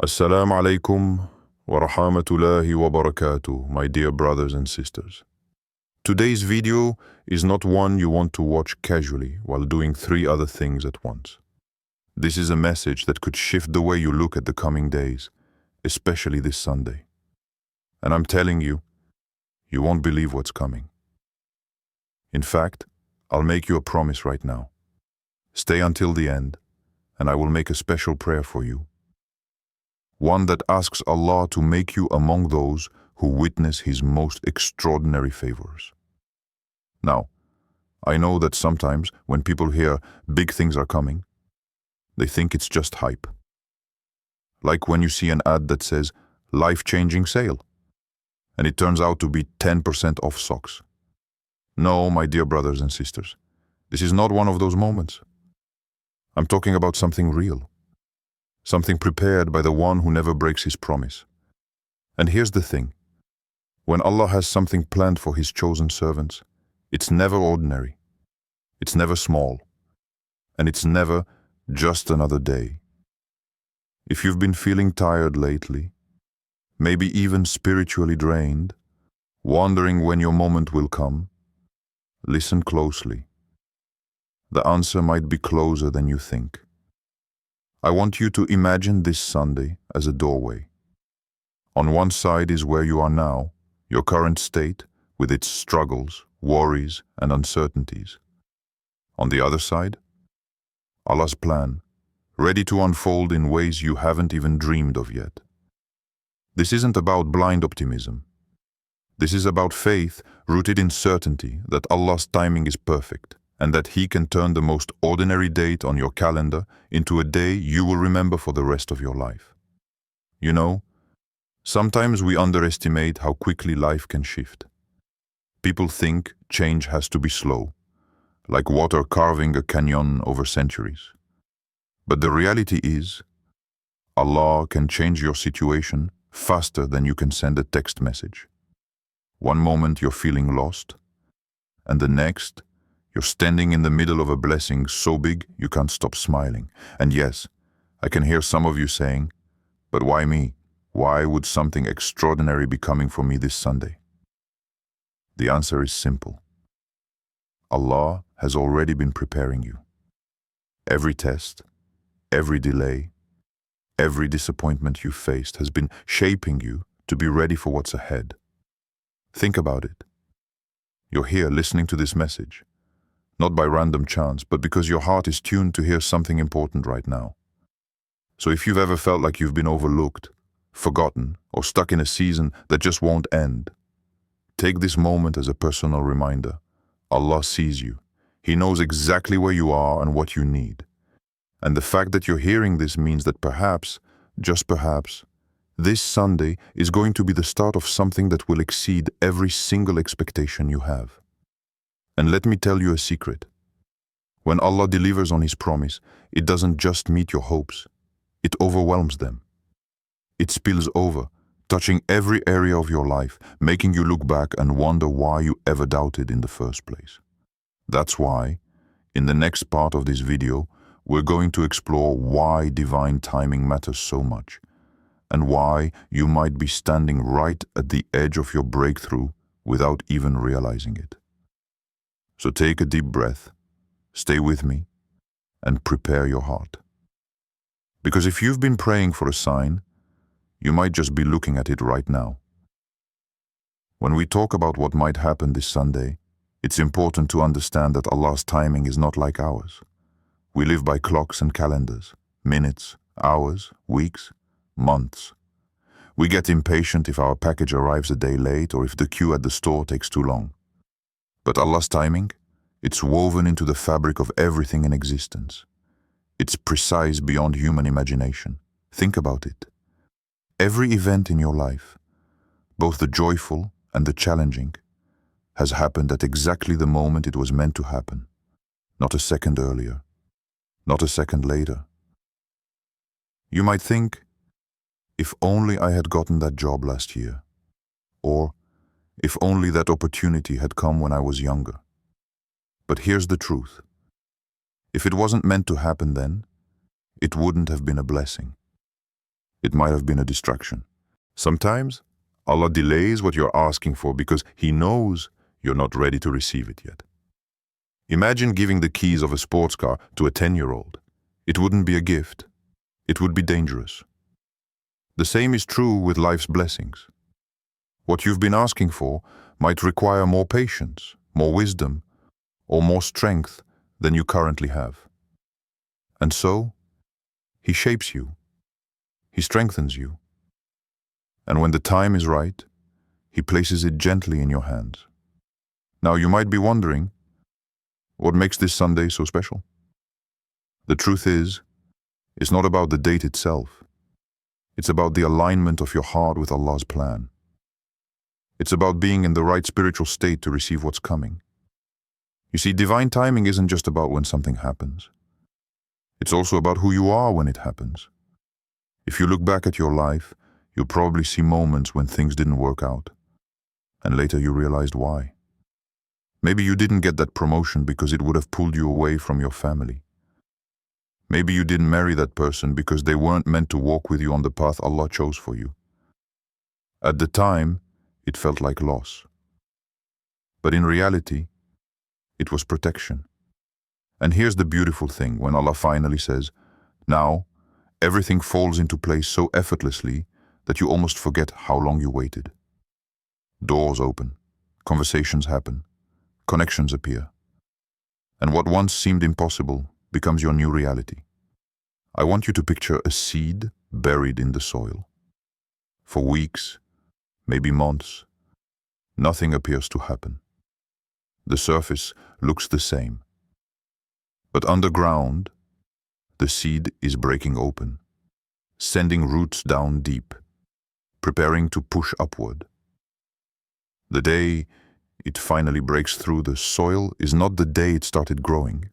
Assalamu alaikum wa rahmatullahi wa barakatuh, my dear brothers and sisters. Today's video is not one you want to watch casually while doing 3 other things at once. This is a message that could shift the way you look at the coming days, especially this Sunday. And I'm telling you, you won't believe what's coming. In fact, I'll make you a promise right now. Stay until the end, and I will make a special prayer for you. One that asks Allah to make you among those who witness His most extraordinary favors. Now, I know that sometimes when people hear big things are coming, they think it's just hype. Like when you see an ad that says, life-changing sale, and it turns out to be 10% off socks. No, my dear brothers and sisters, this is not one of those moments. I'm talking about something real. Something prepared by the one who never breaks his promise. And here's the thing. When Allah has something planned for His chosen servants, it's never ordinary. It's never small. And it's never just another day. If you've been feeling tired lately, maybe even spiritually drained, wondering when your moment will come, listen closely. The answer might be closer than you think. I want you to imagine this Sunday as a doorway. On one side is where you are now, your current state, with its struggles, worries, and uncertainties. On the other side, Allah's plan, ready to unfold in ways you haven't even dreamed of yet. This isn't about blind optimism. This is about faith rooted in certainty that Allah's timing is perfect, and that He can turn the most ordinary date on your calendar into a day you will remember for the rest of your life. You know, sometimes we underestimate how quickly life can shift. People think change has to be slow, like water carving a canyon over centuries. But the reality is, Allah can change your situation faster than you can send a text message. One moment you're feeling lost, and the next, you're standing in the middle of a blessing so big you can't stop smiling. And yes, I can hear some of you saying, but why me? Why would something extraordinary be coming for me this Sunday? The answer is simple. Allah has already been preparing you. Every test, every delay, every disappointment you faced has been shaping you to be ready for what's ahead. Think about it. You're here listening to this message, not by random chance, but because your heart is tuned to hear something important right now. So if you've ever felt like you've been overlooked, forgotten, or stuck in a season that just won't end, take this moment as a personal reminder. Allah sees you. He knows exactly where you are and what you need. And the fact that you're hearing this means that perhaps, just perhaps, this Sunday is going to be the start of something that will exceed every single expectation you have. And let me tell you a secret. When Allah delivers on His promise, it doesn't just meet your hopes. It overwhelms them. It spills over, touching every area of your life, making you look back and wonder why you ever doubted in the first place. That's why, in the next part of this video, we're going to explore why divine timing matters so much, and why you might be standing right at the edge of your breakthrough without even realizing it. So take a deep breath, stay with me, and prepare your heart. Because if you've been praying for a sign, you might just be looking at it right now. When we talk about what might happen this Sunday, it's important to understand that Allah's timing is not like ours. We live by clocks and calendars, minutes, hours, weeks, months. We get impatient if our package arrives a day late or if the queue at the store takes too long. But Allah's timing, it's woven into the fabric of everything in existence. It's precise beyond human imagination. Think about it. Every event in your life, both the joyful and the challenging, has happened at exactly the moment it was meant to happen. Not a second earlier, not a second later. You might think, if only I had gotten that job last year, or if only that opportunity had come when I was younger. But here's the truth. If it wasn't meant to happen then, it wouldn't have been a blessing. It might have been a distraction. Sometimes, Allah delays what you're asking for because He knows you're not ready to receive it yet. Imagine giving the keys of a sports car to a 10-year-old. It wouldn't be a gift. It would be dangerous. The same is true with life's blessings. What you've been asking for might require more patience, more wisdom, or more strength than you currently have. And so, He shapes you. He strengthens you. And when the time is right, He places it gently in your hands. Now you might be wondering, what makes this Sunday so special? The truth is, it's not about the date itself. It's about the alignment of your heart with Allah's plan. It's about being in the right spiritual state to receive what's coming. You see, divine timing isn't just about when something happens. It's also about who you are when it happens. If you look back at your life, you'll probably see moments when things didn't work out, and later you realized why. Maybe you didn't get that promotion because it would have pulled you away from your family. Maybe you didn't marry that person because they weren't meant to walk with you on the path Allah chose for you. At the time, it felt like loss. But in reality, it was protection. And here's the beautiful thing when Allah finally says, now, everything falls into place so effortlessly that you almost forget how long you waited. Doors open, conversations happen, connections appear. And what once seemed impossible becomes your new reality. I want you to picture a seed buried in the soil. For weeks, maybe months, nothing appears to happen. The surface looks the same. But underground, the seed is breaking open, sending roots down deep, preparing to push upward. The day it finally breaks through the soil is not the day it started growing.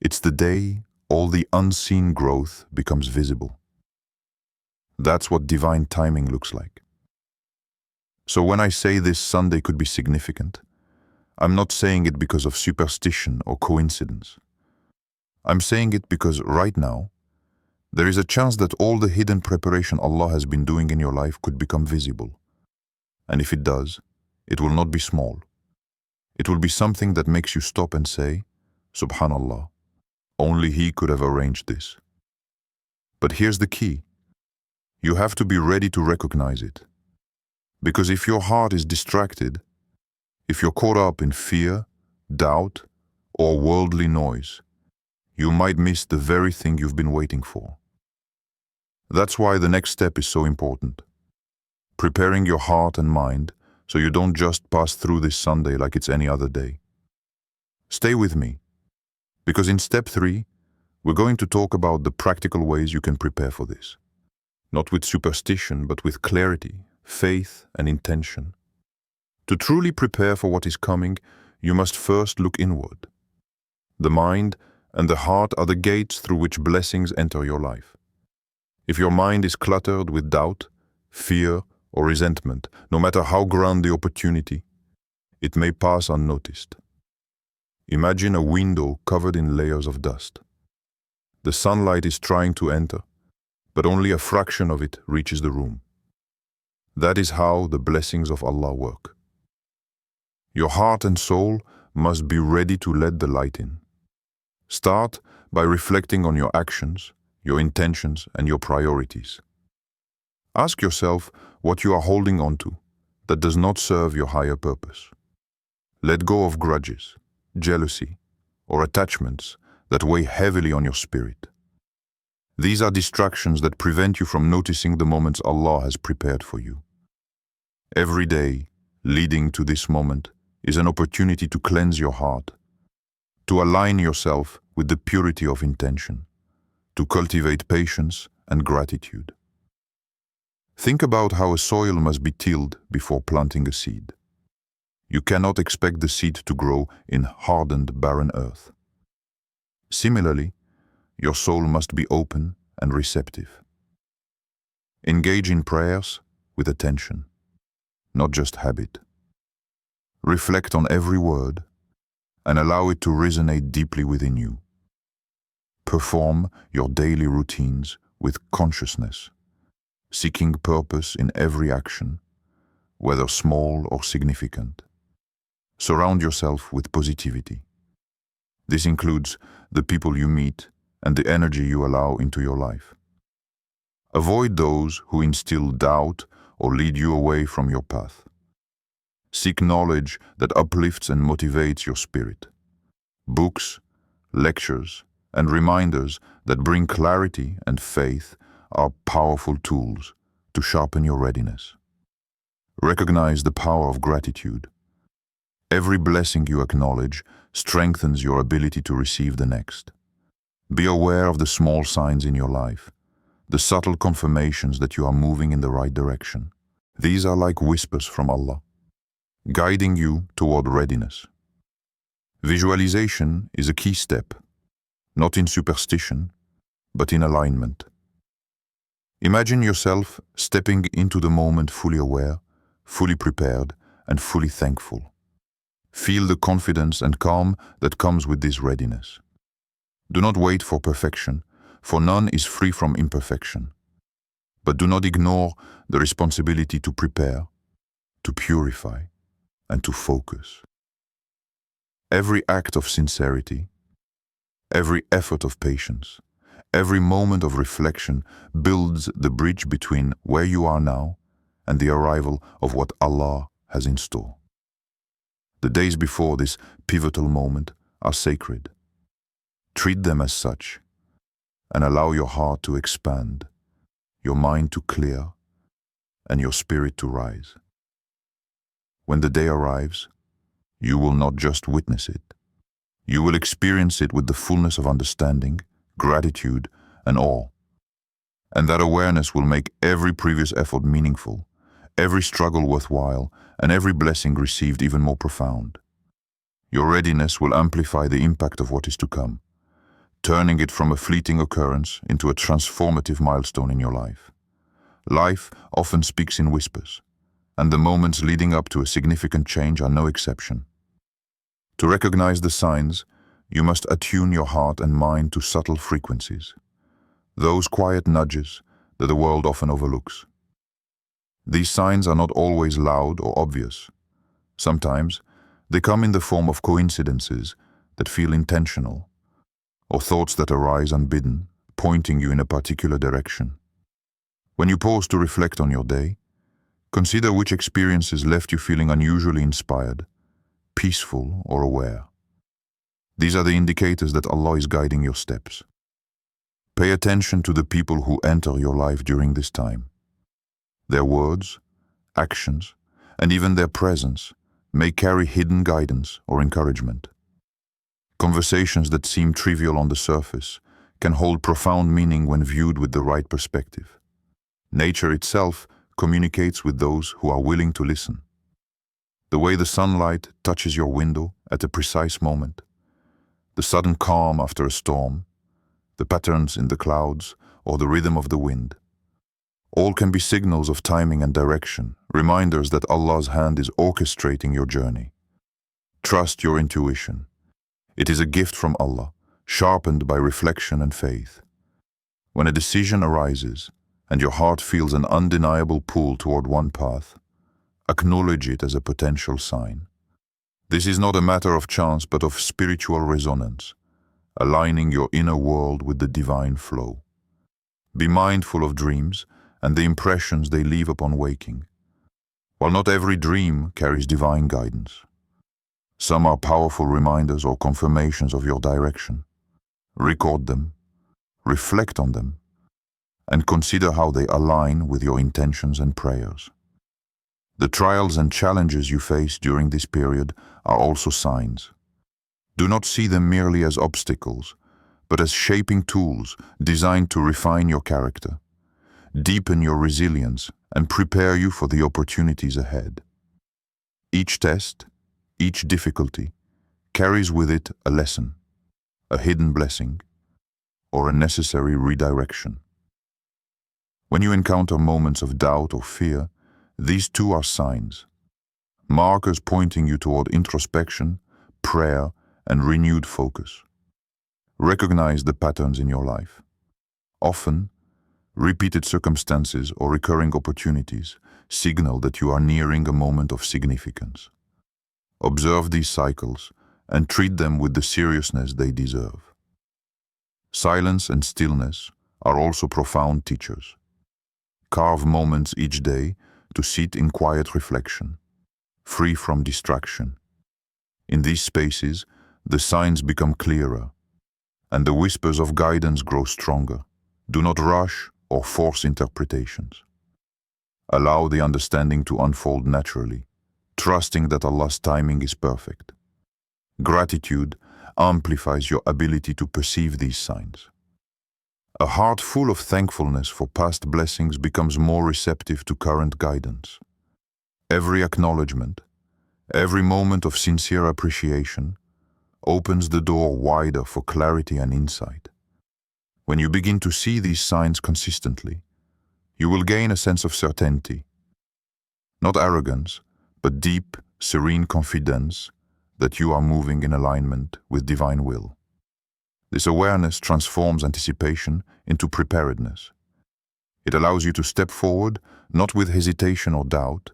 It's the day all the unseen growth becomes visible. That's what divine timing looks like. So when I say this Sunday could be significant, I'm not saying it because of superstition or coincidence. I'm saying it because right now, there is a chance that all the hidden preparation Allah has been doing in your life could become visible. And if it does, it will not be small. It will be something that makes you stop and say, Subhanallah, only He could have arranged this. But here's the key. You have to be ready to recognize it. Because if your heart is distracted, if you're caught up in fear, doubt, or worldly noise, you might miss the very thing you've been waiting for. That's why the next step is so important. Preparing your heart and mind so you don't just pass through this Sunday like it's any other day. Stay with me, because in step 3, we're going to talk about the practical ways you can prepare for this. Not with superstition, but with clarity, faith, and intention. To truly prepare for what is coming, you must first look inward. The mind and the heart are the gates through which blessings enter your life. If your mind is cluttered with doubt, fear, or resentment, no matter how grand the opportunity, it may pass unnoticed. Imagine a window covered in layers of dust. The sunlight is trying to enter, but only a fraction of it reaches the room. That is how the blessings of Allah work. Your heart and soul must be ready to let the light in. Start by reflecting on your actions, your intentions, and your priorities. Ask yourself what you are holding on to that does not serve your higher purpose. Let go of grudges, jealousy, or attachments that weigh heavily on your spirit. These are distractions that prevent you from noticing the moments Allah has prepared for you. Every day leading to this moment is an opportunity to cleanse your heart, to align yourself with the purity of intention, to cultivate patience and gratitude. Think about how a soil must be tilled before planting a seed. You cannot expect the seed to grow in hardened, barren earth. Similarly, your soul must be open and receptive. Engage in prayers with attention, not just habit. Reflect on every word and allow it to resonate deeply within you. Perform your daily routines with consciousness, seeking purpose in every action, whether small or significant. Surround yourself with positivity. This includes the people you meet and the energy you allow into your life. Avoid those who instill doubt or lead you away from your path. Seek knowledge that uplifts and motivates your spirit. Books, lectures, and reminders that bring clarity and faith are powerful tools to sharpen your readiness. Recognize the power of gratitude. Every blessing you acknowledge strengthens your ability to receive the next. Be aware of the small signs in your life, the subtle confirmations that you are moving in the right direction. These are like whispers from Allah, guiding you toward readiness. Visualization is a key step, not in superstition, but in alignment. Imagine yourself stepping into the moment fully aware, fully prepared, and fully thankful. Feel the confidence and calm that comes with this readiness. Do not wait for perfection, for none is free from imperfection. But do not ignore the responsibility to prepare, to purify, and to focus. Every act of sincerity, every effort of patience, every moment of reflection builds the bridge between where you are now and the arrival of what Allah has in store. The days before this pivotal moment are sacred. Treat them as such and allow your heart to expand, your mind to clear, and your spirit to rise. When the day arrives, you will not just witness it. You will experience it with the fullness of understanding, gratitude, and awe. And that awareness will make every previous effort meaningful, every struggle worthwhile, and every blessing received even more profound. Your readiness will amplify the impact of what is to come, turning it from a fleeting occurrence into a transformative milestone in your life. Life often speaks in whispers, and the moments leading up to a significant change are no exception. To recognize the signs, you must attune your heart and mind to subtle frequencies, those quiet nudges that the world often overlooks. These signs are not always loud or obvious. Sometimes they come in the form of coincidences that feel intentional, or thoughts that arise unbidden, pointing you in a particular direction. When you pause to reflect on your day, consider which experiences left you feeling unusually inspired, peaceful, or aware. These are the indicators that Allah is guiding your steps. Pay attention to the people who enter your life during this time. Their words, actions, and even their presence may carry hidden guidance or encouragement. Conversations that seem trivial on the surface can hold profound meaning when viewed with the right perspective. Nature itself communicates with those who are willing to listen. The way the sunlight touches your window at a precise moment, the sudden calm after a storm, the patterns in the clouds, or the rhythm of the wind. All can be signals of timing and direction, reminders that Allah's hand is orchestrating your journey. Trust your intuition. It is a gift from Allah, sharpened by reflection and faith. When a decision arises, and your heart feels an undeniable pull toward one path, acknowledge it as a potential sign. This is not a matter of chance, but of spiritual resonance, aligning your inner world with the divine flow. Be mindful of dreams and the impressions they leave upon waking. While not every dream carries divine guidance, some are powerful reminders or confirmations of your direction. Record them, reflect on them, and consider how they align with your intentions and prayers. The trials and challenges you face during this period are also signs. Do not see them merely as obstacles, but as shaping tools designed to refine your character, deepen your resilience, and prepare you for the opportunities ahead. Each test, each difficulty, carries with it a lesson, a hidden blessing, or a necessary redirection. When you encounter moments of doubt or fear, these too are signs, markers pointing you toward introspection, prayer, and renewed focus. Recognize the patterns in your life. Often, Repeated circumstances or recurring opportunities signal that you are nearing a moment of significance. Observe these cycles and treat them with the seriousness they deserve. Silence and stillness are also profound teachers. Carve moments each day to sit in quiet reflection, free from distraction. In these spaces, the signs become clearer, and the whispers of guidance grow stronger. Do not rush or force interpretations. Allow the understanding to unfold naturally, trusting that Allah's timing is perfect. Gratitude amplifies your ability to perceive these signs. A heart full of thankfulness for past blessings becomes more receptive to current guidance. Every acknowledgement, every moment of sincere appreciation opens the door wider for clarity and insight. When you begin to see these signs consistently, you will gain a sense of certainty. Not arrogance, but deep, serene confidence that you are moving in alignment with divine will. This awareness transforms anticipation into preparedness. It allows you to step forward, not with hesitation or doubt,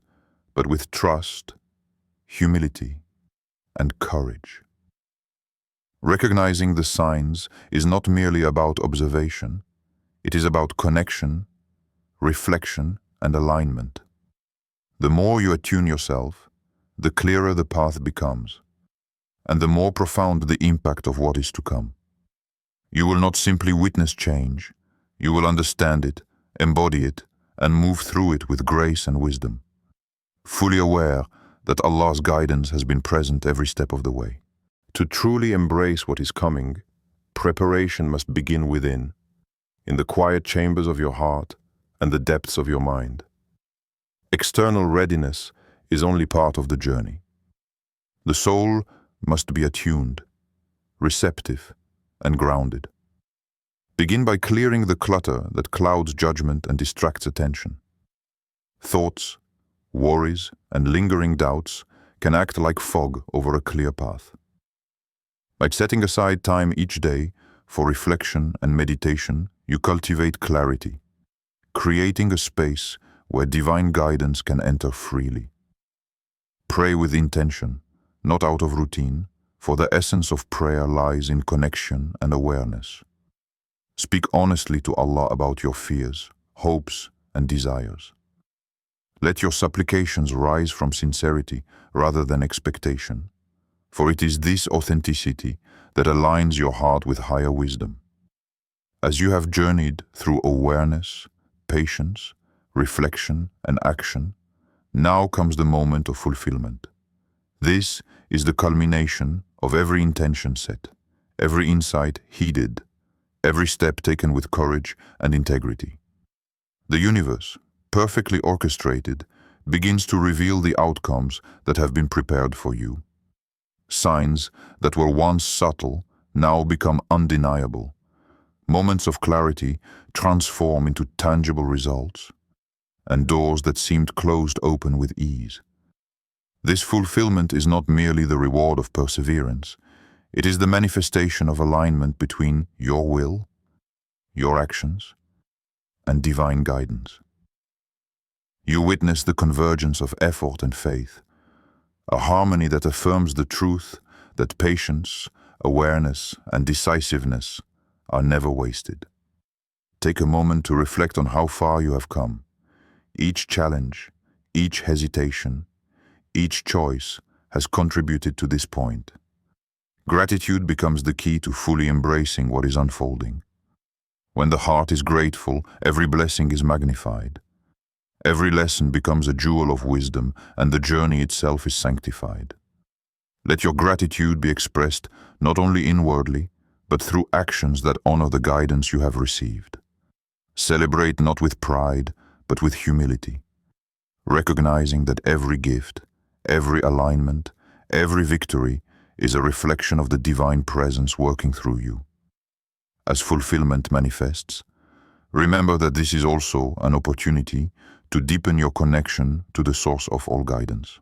but with trust, humility, and courage. Recognizing the signs is not merely about observation, it is about connection, reflection, and alignment. The more you attune yourself, the clearer the path becomes, and the more profound the impact of what is to come. You will not simply witness change, you will understand it, embody it, and move through it with grace and wisdom, fully aware that Allah's guidance has been present every step of the way. To truly embrace what is coming, preparation must begin within, in the quiet chambers of your heart and the depths of your mind. External readiness is only part of the journey. The soul must be attuned, receptive, and grounded. Begin by clearing the clutter that clouds judgment and distracts attention. Thoughts, worries, and lingering doubts can act like fog over a clear path. By setting aside time each day for reflection and meditation, you cultivate clarity, creating a space where divine guidance can enter freely. Pray with intention, not out of routine, for the essence of prayer lies in connection and awareness. Speak honestly to Allah about your fears, hopes, and desires. Let your supplications rise from sincerity rather than expectation, for it is this authenticity that aligns your heart with higher wisdom. As you have journeyed through awareness, patience, reflection, and action, now comes the moment of fulfillment. This is the culmination of every intention set, every insight heeded, every step taken with courage and integrity. The universe, perfectly orchestrated, begins to reveal the outcomes that have been prepared for you. Signs that were once subtle now become undeniable. Moments of clarity transform into tangible results, and doors that seemed closed open with ease. This fulfillment is not merely the reward of perseverance, it is the manifestation of alignment between your will, your actions, and divine guidance. You witness the convergence of effort and faith, a harmony that affirms the truth that patience, awareness, and decisiveness are never wasted. Take a moment to reflect on how far you have come. Each challenge, each hesitation, each choice has contributed to this point. Gratitude becomes the key to fully embracing what is unfolding. When the heart is grateful, every blessing is magnified. Every lesson becomes a jewel of wisdom, and the journey itself is sanctified. Let your gratitude be expressed not only inwardly, but through actions that honor the guidance you have received. Celebrate not with pride, but with humility, recognizing that every gift, every alignment, every victory is a reflection of the divine presence working through you. As fulfillment manifests, remember that this is also an opportunity to deepen your connection to the source of all guidance.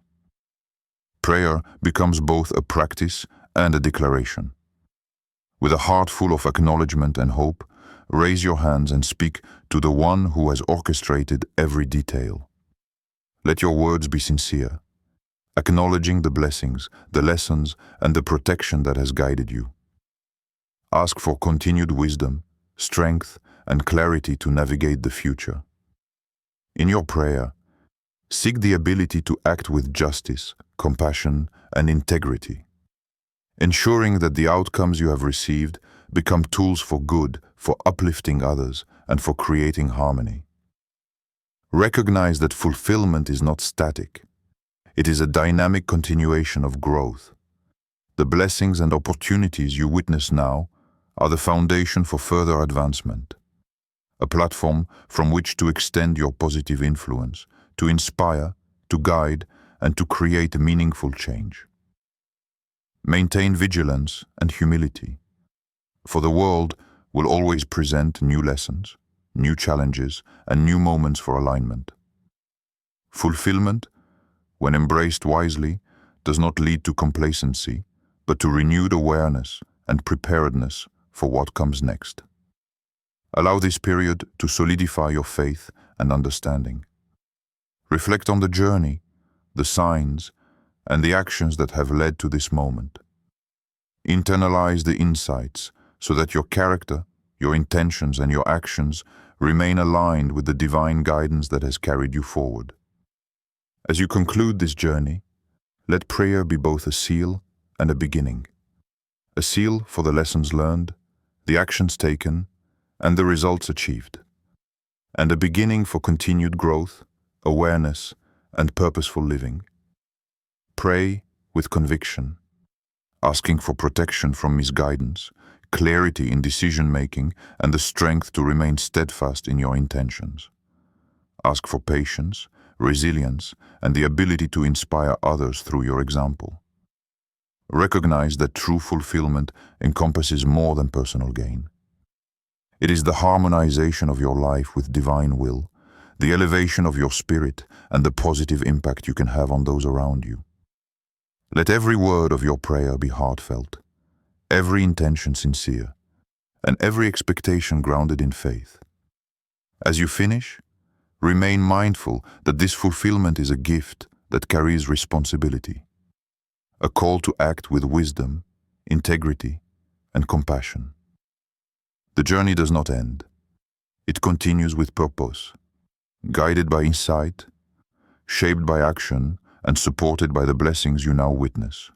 Prayer becomes both a practice and a declaration. With a heart full of acknowledgement and hope, raise your hands and speak to the one who has orchestrated every detail. Let your words be sincere, acknowledging the blessings, the lessons, and the protection that has guided you. Ask for continued wisdom, strength, and clarity to navigate the future. In your prayer, seek the ability to act with justice, compassion, and integrity, ensuring that the outcomes you have received become tools for good, for uplifting others, and for creating harmony. Recognize that fulfillment is not static. It is a dynamic continuation of growth. The blessings and opportunities you witness now are the foundation for further advancement, a platform from which to extend your positive influence, to inspire, to guide, and to create a meaningful change. Maintain vigilance and humility, for the world will always present new lessons, new challenges, and new moments for alignment. Fulfillment, when embraced wisely, does not lead to complacency, but to renewed awareness and preparedness for what comes next. Allow this period to solidify your faith and understanding. Reflect on the journey, the signs, and the actions that have led to this moment. Internalize the insights so that your character, your intentions, and your actions remain aligned with the divine guidance that has carried you forward. As you conclude this journey, let prayer be both a seal and a beginning. A seal for the lessons learned, the actions taken, and the results achieved. And a beginning for continued growth, awareness, and purposeful living. Pray with conviction, asking for protection from misguidance, clarity in decision-making, and the strength to remain steadfast in your intentions. Ask for patience, resilience, and the ability to inspire others through your example. Recognize that true fulfillment encompasses more than personal gain. It is the harmonization of your life with divine will, the elevation of your spirit, and the positive impact you can have on those around you. Let every word of your prayer be heartfelt, every intention sincere, and every expectation grounded in faith. As you finish, remain mindful that this fulfillment is a gift that carries responsibility, a call to act with wisdom, integrity, and compassion. The journey does not end. It continues with purpose, guided by insight, shaped by action, and supported by the blessings you now witness.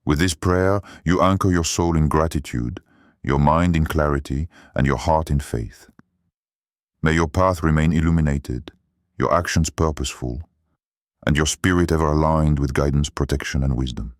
With this prayer, you anchor your soul in gratitude, your mind in clarity, and your heart in faith. May your path remain illuminated, your actions purposeful, and your spirit ever aligned with guidance, protection, and wisdom.